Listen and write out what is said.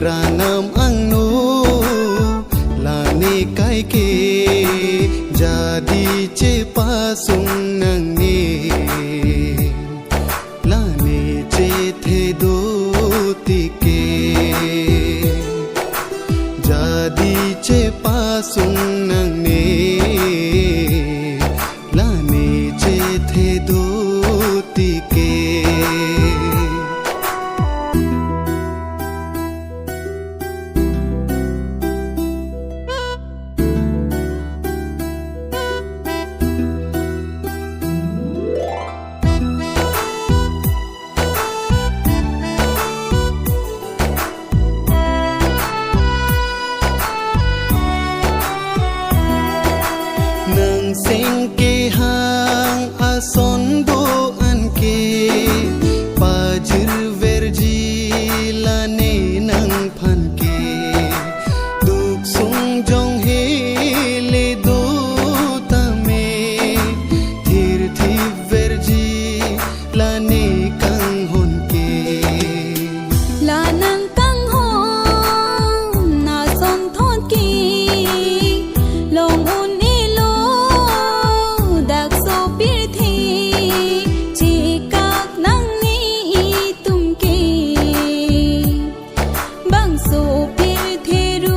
ranam angnu lani kai ke jadi cepasung nangni lani cethe do tike jadi cepasung nangni lani cethe do tike Sing ke hang ason do an ke pajir verji lane nang phan ke duk sung jong he le do tame thir thi verji lane kang hon ke lanang kang hon na son thon ki long un bang so pir theru